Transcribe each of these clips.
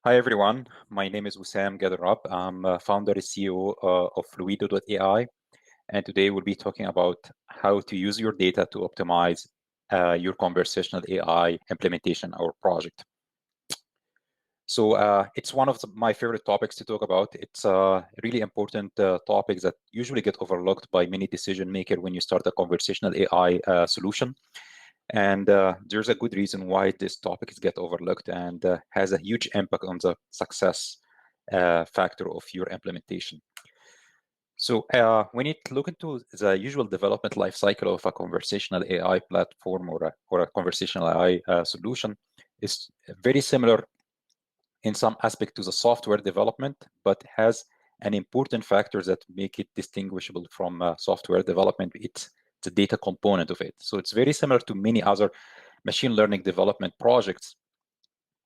Hi, everyone. My name is Wissam Gadarab. I'm founder and CEO of Fluido.ai. And today we'll be talking about how to use your data to optimize your conversational AI implementation or project. So it's one of my favorite topics to talk about. It's a really important topic that usually get overlooked by many decision makers when you start a conversational AI solution. And there's a good reason why this topic is get overlooked and has a huge impact on the success factor of your implementation. So when you look into the usual development lifecycle of a conversational AI platform or a conversational AI solution, is very similar in some aspect to the software development, but has an important factor that make it distinguishable from software development. It's the data component of it. So it's very similar to many other machine learning development projects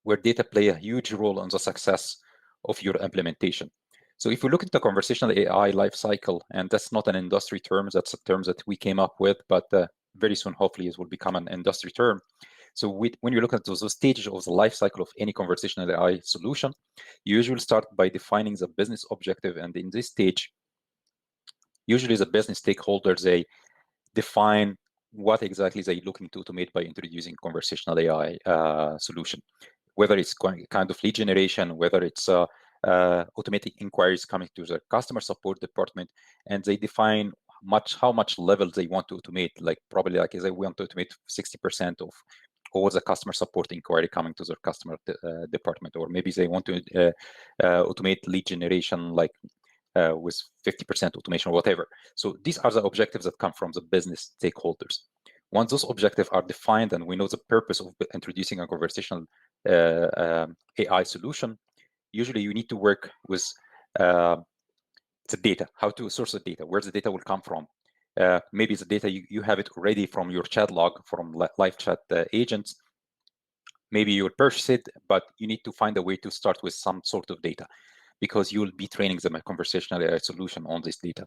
where data play a huge role in the success of your implementation. So if we look at the conversational AI lifecycle, and that's not an industry term, that's a term that we came up with, but very soon, hopefully, it will become an industry term. So when you look at those stages of the life cycle of any conversational AI solution, you usually start by defining the business objective. And in this stage, usually the business stakeholders, they define what exactly they're looking to automate by introducing conversational AI solution, whether it's kind of lead generation, whether it's automatic inquiries coming to the customer support department, and they define how much level they want to automate, like probably like they want to automate 60% of all the customer support inquiry coming to their customer department, or maybe they want to automate lead generation like with 50% automation or whatever. So these are the objectives that come from the business stakeholders. Once those objectives are defined and we know the purpose of introducing a conversational AI solution, usually you need to work with the data, how to source the data, where the data will come from. Maybe the data you have it already from your chat log, from live chat agents. Maybe you will purchase it, but you need to find a way to start with some sort of data because you will be training them a conversational AI solution on this data.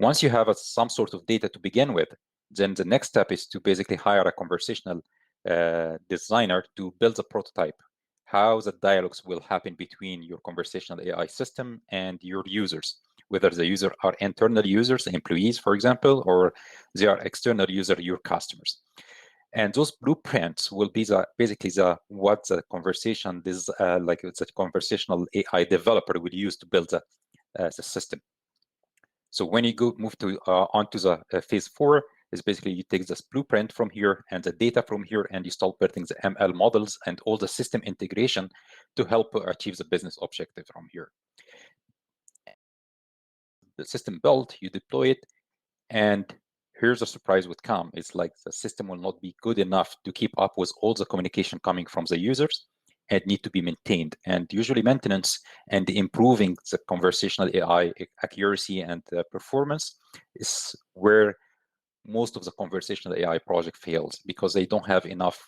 Once you have some sort of data to begin with, then the next step is to basically hire a conversational designer to build a prototype, how the dialogues will happen between your conversational AI system and your users, whether the user are internal users, employees, for example, or they are external user, your customers. And those blueprints will be basically what the conversation is like it's a conversational AI developer will use to build the system. So when you move to onto the phase 4, is basically you take this blueprint from here and the data from here, and you start building the ML models and all the system integration to help achieve the business objective from here. The system built, you deploy it, and here's a surprise would come. It's like the system will not be good enough to keep up with all the communication coming from the users and need to be maintained. And usually maintenance and improving the conversational AI accuracy and performance is where most of the conversational AI project fails, because they don't have enough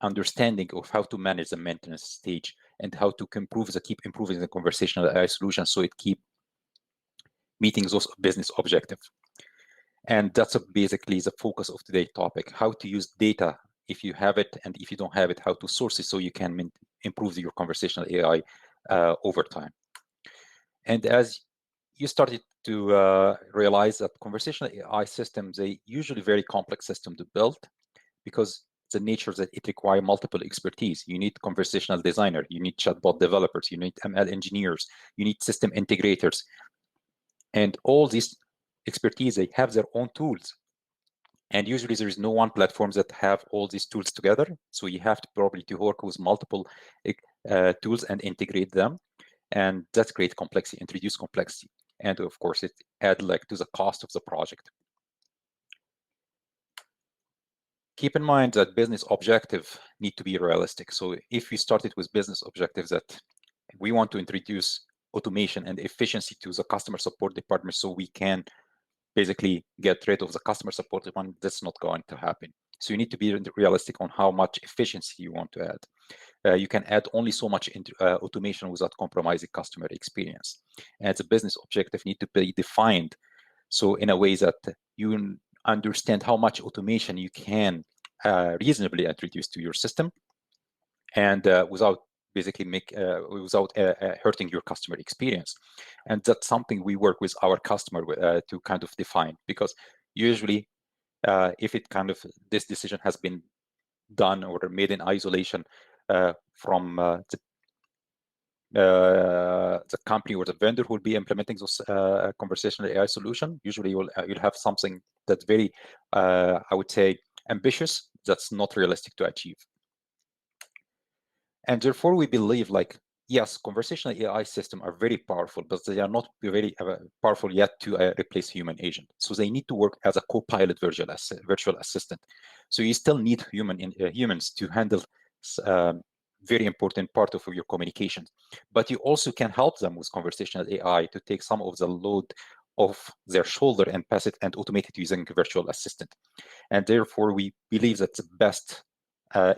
understanding of how to manage the maintenance stage and how to keep improving the conversational AI solution so it keep meeting those business objectives. And that's basically the focus of today's topic, how to use data if you have it, and if you don't have it, how to source it so you can improve your conversational AI over time. And as you started to realize that conversational AI systems, they usually very complex system to build because the nature that it requires multiple expertise. You need conversational designer, you need chatbot developers, you need ML engineers, you need system integrators. And all these expertise, they have their own tools. And usually there is no one platform that have all these tools together. So you have to probably to work with multiple tools and integrate them. And that's great complexity, introduce complexity. And of course, it add like to the cost of the project. Keep in mind that business objective need to be realistic. So if we started with business objectives that we want to introduce automation and efficiency to the customer support department so we can basically get rid of the customer support department, that's not going to happen. So you need to be realistic on how much efficiency you want to add. You can add only so much automation without compromising customer experience. And the business objective need to be defined so in a way that you understand how much automation you can reasonably introduce to your system, and without basically make without hurting your customer experience. And that's something we work with our customer to kind of define, because usually if it kind of this decision has been done or made in isolation from the company or the vendor who will be implementing this conversational AI solution, usually you'll have something that's very, I would say, ambitious, that's not realistic to achieve. And therefore, we believe, like, yes, conversational AI systems are very powerful, but they are not very powerful yet to replace human agent. So they need to work as a co-pilot virtual assistant. So you still need humans to handle very important part of your communication. But you also can help them with conversational AI to take some of the load off their shoulder and pass it and automate it using virtual assistant. And therefore, we believe that the best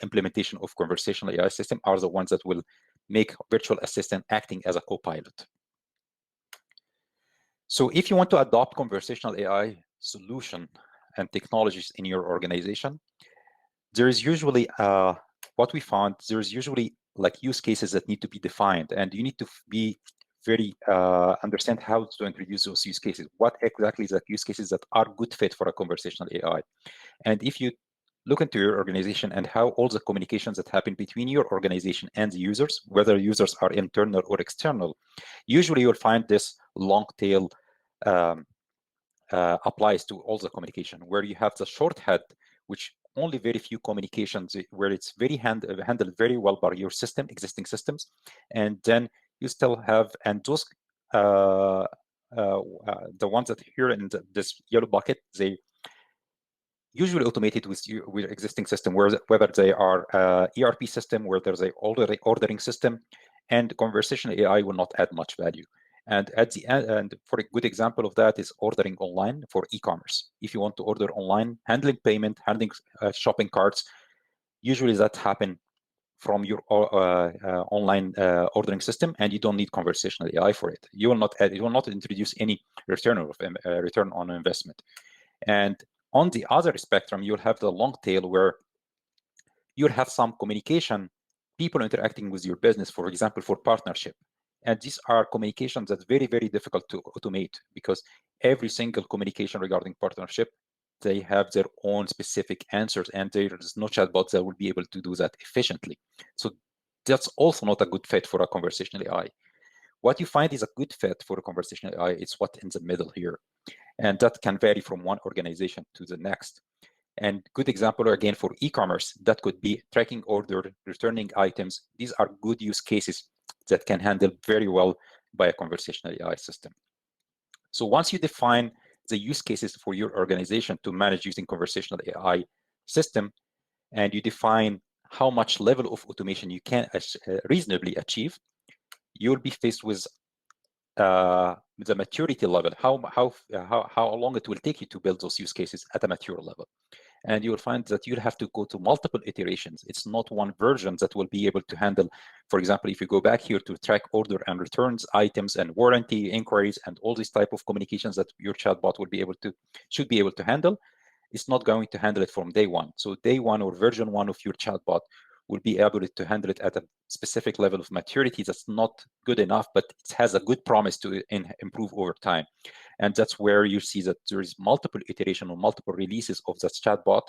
implementation of conversational AI system are the ones that will make virtual assistant acting as a co-pilot. So if you want to adopt conversational AI solution and technologies in your organization, there is usually what we found, there's usually like use cases that need to be defined, and you need to be very understand how to introduce those use cases. What exactly is the use cases that are good fit for a conversational AI? And if you look into your organization and how all the communications that happen between your organization and the users, whether users are internal or external, usually you'll find this long tail applies to all the communication, where you have the short head, which only very few communications, where it's very handled very well by your existing systems. And then you still have, and those, the ones that here in this yellow bucket, they usually automated with existing system, whether they are ERP system, where there's a ordering system, and conversational AI will not add much value. And at the end, and for a good example of that is ordering online for e-commerce. If you want to order online, handling payment, handling shopping carts, usually that happen from your online ordering system, and you don't need conversational AI for it. You will not introduce any return on investment. And on the other spectrum, you'll have the long tail, where you'll have some communication, people interacting with your business, for example, for partnership. And these are communications that's very, very difficult to automate, because every single communication regarding partnership, they have their own specific answers, and there is no chatbot that will be able to do that efficiently. So that's also not a good fit for a conversational AI. What you find is a good fit for a conversational AI, it's what in the middle here. And that can vary from one organization to the next. And good example, again, for e-commerce, that could be tracking order, returning items. These are good use cases that can handle very well by a conversational AI system. So once you define the use cases for your organization to manage using conversational AI system, and you define how much level of automation you can reasonably achieve, you'll be faced with the maturity level, how long it will take you to build those use cases at a mature level. And you will find that you'll have to go to multiple iterations. It's not one version that will be able to handle, for example, if you go back here to track order and returns items and warranty inquiries and all these type of communications that your chatbot should be able to handle, it's not going to handle it from day one. So day one or version one of your chatbot will be able to handle it at a specific level of maturity that's not good enough, but it has a good promise to improve over time. And that's where you see that there is multiple iteration or multiple releases of that chatbot,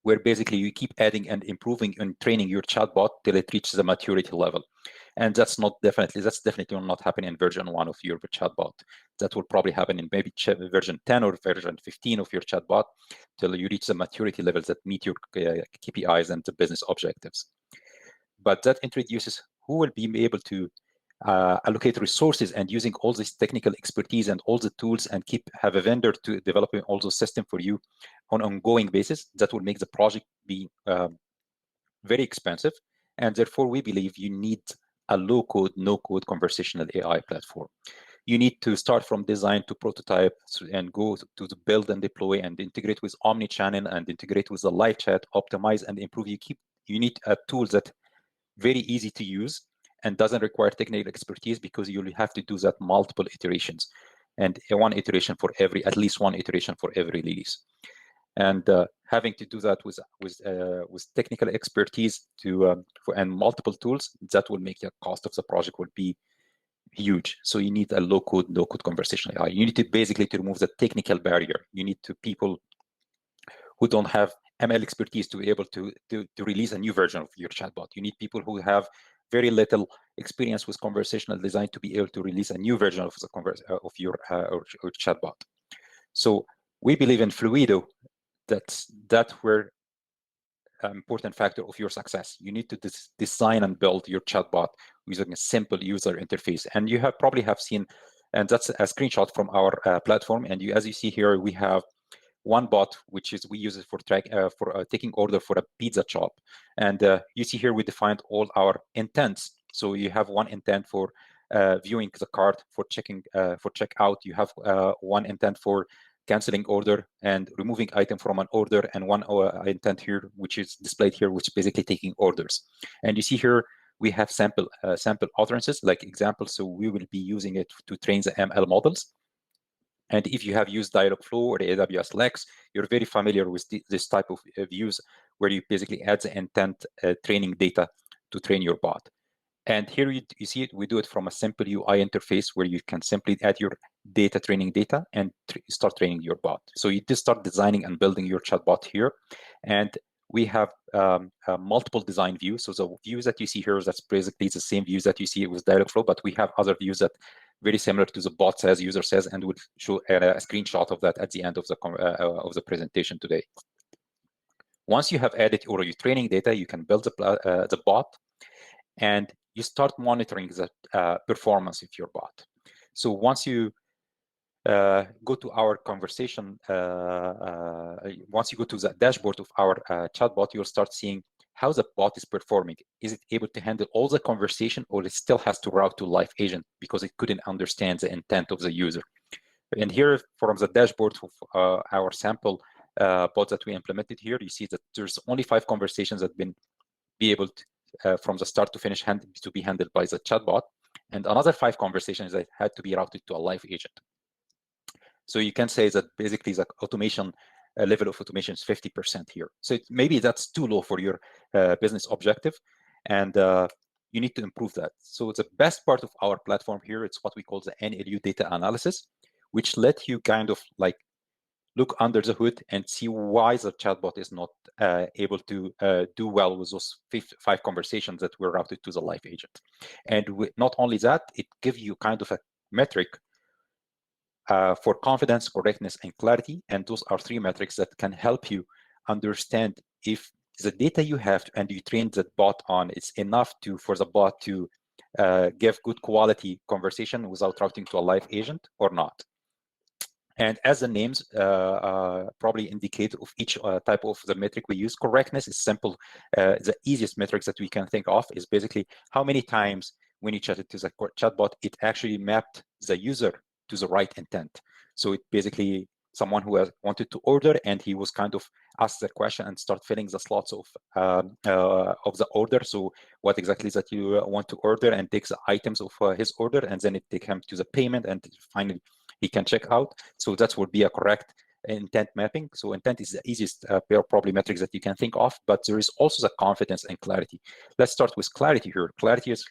where basically you keep adding and improving and training your chatbot till it reaches the maturity level. And that's definitely will not happen in version 1 of your chatbot. That will probably happen in maybe version 10 or version 15 of your chatbot till you reach the maturity levels that meet your KPIs and the business objectives. But that introduces who will be able to allocate resources and using all this technical expertise and all the tools and have a vendor to developing all those systems for you on an ongoing basis. That will make the project be very expensive. And therefore, we believe you need a low-code, no-code conversational AI platform. You need to start from design to prototype and go to the build and deploy and integrate with omni-channel and integrate with the live chat, optimize and improve. You need a tool that very easy to use and doesn't require technical expertise, because you'll have to do that multiple iterations, and at least one iteration for every release. And having to do that with technical expertise and multiple tools, that will make the cost of the project will be huge. So you need a low-code, no-code conversational AI. You need to basically to remove the technical barrier. You need to people who don't have ML expertise to be able to release a new version of your chatbot. You need people who have very little experience with conversational design to be able to release a new version of your chatbot. So we believe in Fluido. That's where important factor of your success. You need to design and build your chatbot using a simple user interface. And you probably have seen, and that's a screenshot from our platform. And as you see here, we have one bot, which is we use it for taking order for a pizza shop. And you see here we defined all our intents. So you have one intent for viewing the cart, for checkout. You have one intent for canceling order and removing item from an order, and one intent here, which is displayed here, which is basically taking orders. And you see here we have sample utterances like examples. So we will be using it to train the ML models. And if you have used Dialogflow or the AWS Lex, you're very familiar with this type of views where you basically add the intent training data to train your bot. And here you see it, we do it from a simple UI interface where you can simply add your training data and start training your bot. So you just start designing and building your chatbot here. And we have multiple design views. So the views that you see here, that's basically the same views that you see with Dialogflow, but we have other views that very similar to the bot says, user says, and we'll show a screenshot of that at the end of the presentation today. Once you have added all your training data, you can build the bot, and you start monitoring the performance of your bot. So once you go to our conversation, once you go to the dashboard of our chatbot, you'll start seeing how the bot is performing. Is it able to handle all the conversation, or it still has to route to live agent because it couldn't understand the intent of the user? And here from the dashboard of our sample bot that we implemented here, you see that there's only 5 conversations that been able to, from the start to finish to be handled by the chatbot, and another 5 conversations that had to be routed to a live agent. So you can say that basically the automation level of automation is 50% here. So maybe that's too low for your business objective, and you need to improve that. So the best part of our platform here, it's what we call the NLU data analysis, which let you kind of like look under the hood and see why the chatbot is not able to do well with those 5 conversations that were routed to the live agent. And not only that, it gives you kind of a metric for confidence, correctness, and clarity. And those are 3 metrics that can help you understand if the data you have and you trained the bot on is enough for the bot to give good quality conversation without routing to a live agent or not. And as the names probably indicate of each type of the metric we use, correctness is simple. The easiest metrics that we can think of is basically how many times when you chatted to the chatbot, it actually mapped the user to the right intent. So it basically someone who has wanted to order, and he was kind of asked the question and start filling the slots of the order. So what exactly is that you want to order, and takes the items of his order, and then it takes him to the payment, and finally he can check out. So that would be a correct intent mapping. So intent is the easiest probably metrics that you can think of, but there is also the confidence and clarity. Let's start with clarity here. Clarity is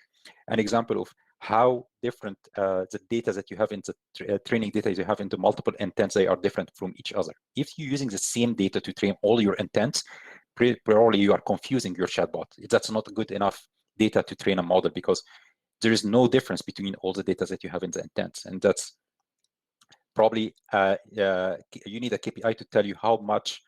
an example of how different the data that you have in the training data you have into multiple intents, they are different from each other. If you're using the same data to train all your intents, probably you are confusing your chatbot. That's not good enough data to train a model, because there is no difference between all the data that you have in the intents. And that's probably you need a KPI to tell you how much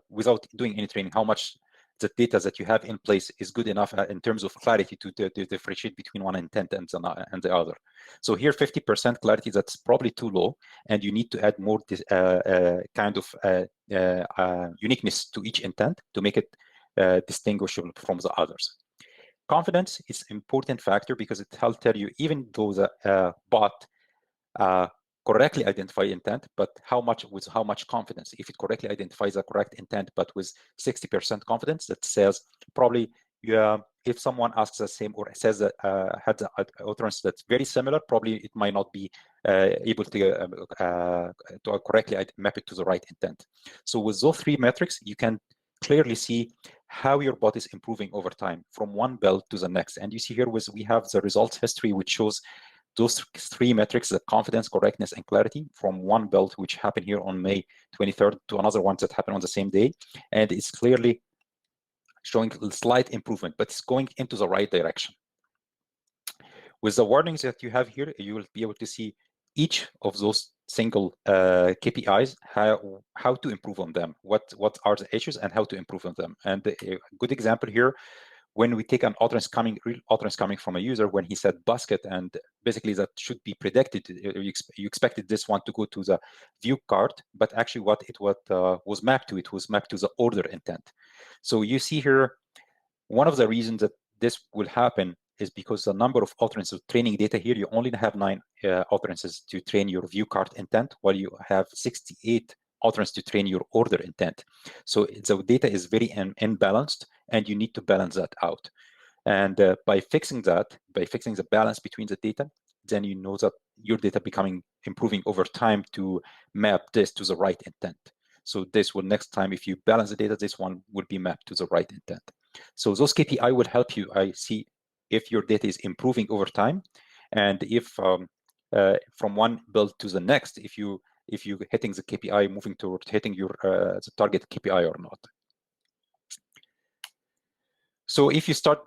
without doing any training, how much the data that you have in place is good enough in terms of clarity to differentiate between one intent and the other. So here, 50% clarity, that's probably too low, and you need to add more kind of uniqueness to each intent to make it distinguishable from the others. Confidence is an important factor because it will tell you, even though the bot correctly identify intent, but how much confidence. If it correctly identifies the correct intent, but with 60% confidence, that says probably if someone asks the same or says that had an utterance that's very similar, probably it might not be able to correctly map it to the right intent. So with those three metrics, you can clearly see how your bot is improving over time from one build to the next. And you see here we have the results history, which shows those three metrics, the confidence, correctness, and clarity, from one build, which happened here on May 23rd, to another one that happened on the same day. And it's clearly showing a slight improvement, but it's going into the right direction. With the warnings that you have here, you will be able to see each of those single KPIs, how to improve on them, what are the issues, and how to improve on them. And a good example here, when we take an real utterance coming from a user, when he said basket, and basically that should be predicted. You expected this one to go to the view cart, but actually what was mapped to, it was mapped to the order intent. So you see here, one of the reasons that this will happen is because the number of utterances of training data here, you only have 9 utterances to train your view cart intent, while you have 68 utterances to train your order intent. So the data is very imbalanced, and you need to balance that out. And by fixing that, by fixing the balance between the data, then you know that your data improving over time to map this to the right intent. So this will, next time, if you balance the data, this one will be mapped to the right intent. So those KPI will help you see if your data is improving over time, and if from one build to the next, if you hitting the KPI, moving toward hitting your the target KPI or not. So if you start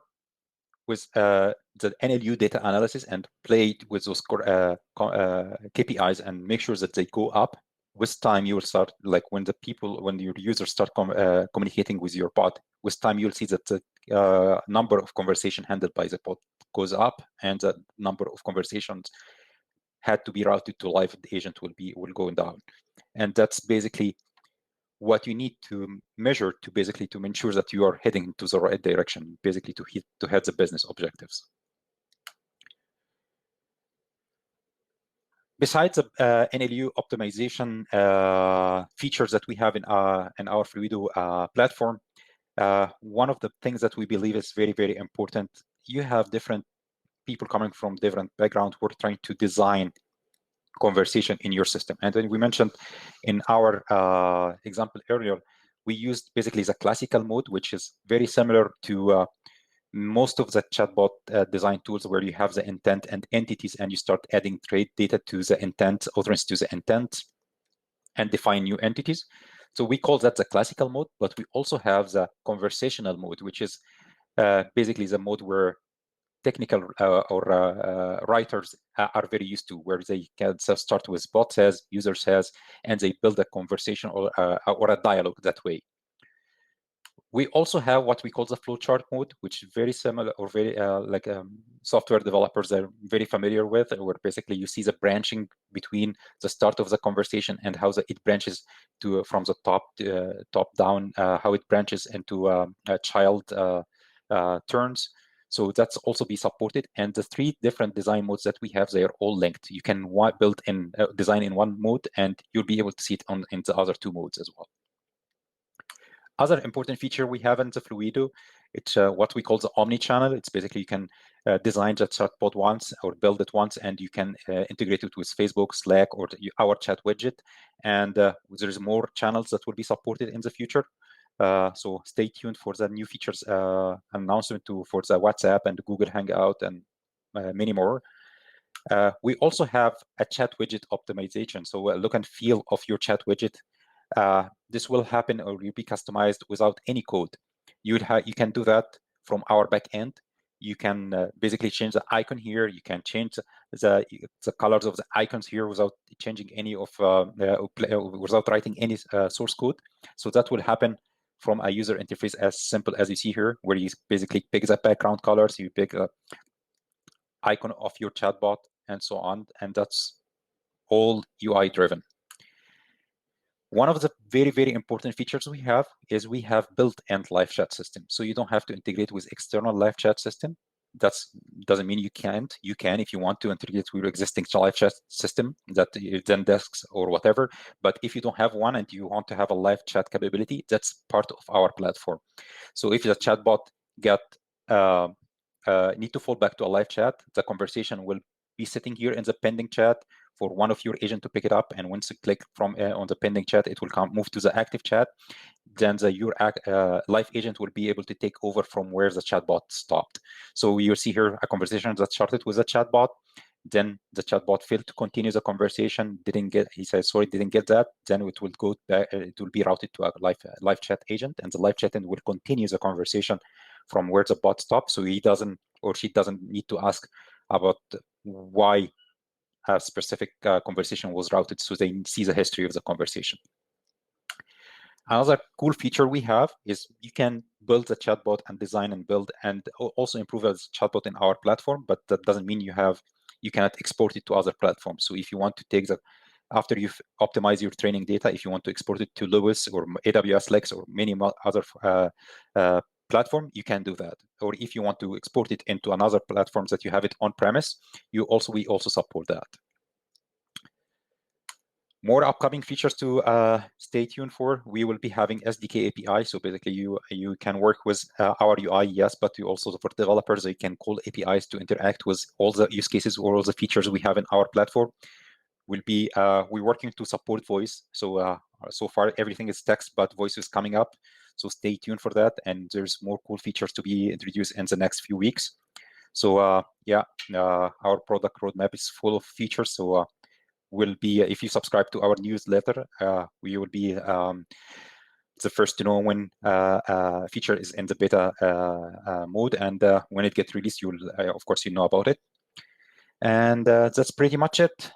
with the NLU data analysis and play with those KPIs and make sure that they go up, with time you will start, like when your users start communicating with your bot, with time you'll see that the number of conversation handled by the bot goes up, and the number of conversations had to be routed to live agent will go down. And that's basically what you need to measure to ensure that you are heading into the right direction, basically to hit the business objectives. Besides the NLU optimization features that we have in our Fluido platform, one of the things that we believe is very, very important, you have different people coming from different backgrounds who are trying to design conversation in your system. And then we mentioned in our example earlier, we used basically the classical mode, which is very similar to most of the chatbot design tools, where you have the intent and entities, and you start adding trade data to the intent, utterance to the intent, and define new entities. So we call that the classical mode, but we also have the conversational mode, which is basically the mode where technical or writers are very used to, where they can start with bot says, user says, and they build a conversation or a dialogue that way. We also have what we call the flowchart mode, which is very similar, or very software developers are very familiar with, where basically you see the branching between the start of the conversation and how it branches from the top down, how it branches into child turns. So that's also be supported. And the 3 different design modes that we have, they are all linked. You can build in design in one mode, and you'll be able to see it in the other 2 modes as well. Other important feature we have in the Fluido, it's what we call the omni-channel. It's basically you can design the chatbot once or build it once, and you can integrate it with Facebook, Slack, or our chat widget. And there's more channels that will be supported in the future. So stay tuned for the new features announcement for the WhatsApp and Google Hangout and many more. We also have a chat widget optimization. So a look and feel of your chat widget. This will happen or will be customized without any code. You can do that from our back end. You can basically change the icon here. You can change the colors of the icons here without changing any of without writing any source code. So that will happen from a user interface as simple as you see here, where you basically pick the background colors, you pick a icon of your chatbot, and so on, and that's all UI driven. One of the very, very important features we have is we have built-in live chat system. So you don't have to integrate with external live chat system. That doesn't mean you can't. You can if you want to integrate with your existing live chat system, that Zendesk or whatever. But if you don't have one and you want to have a live chat capability, that's part of our platform. So if the chatbot get need to fall back to a live chat, the conversation will be sitting here in the pending chat for one of your agent to pick it up. And once you click from on the pending chat, it will move to the active chat. Then your live agent will be able to take over from where the chatbot stopped. So you see here a conversation that started with a chatbot. Then the chatbot failed to continue the conversation. He said, sorry, didn't get that. Then it will go back. It will be routed to a live chat agent, and the live chat agent will continue the conversation from where the bot stopped. So he doesn't or she doesn't need to ask about why a specific conversation was routed. So they see the history of the conversation. Another cool feature we have is you can build the chatbot and design and build and also improve as chatbot in our platform, but that doesn't mean you cannot export it to other platforms. So if you want to take after you've optimized your training data, if you want to export it to Lewis or AWS Lex or many other platform, you can do that. Or if you want to export it into another platforms that you have it on premise, we also support that. More upcoming features to stay tuned for. We will be having Sdk Api. So basically, you can work with our UI, yes, but you also for developers, you can call APIs to interact with all the use cases or all the features we have in our platform. We're working to support voice. So so far everything is text, but voice is coming up. So stay tuned for that. And there's more cool features to be introduced in the next few weeks. So yeah, our product roadmap is full of features. So will be, if you subscribe to our newsletter, we will be the first to know when a feature is in the beta mode, and when it gets released, you'll of course you know about it. And that's pretty much it.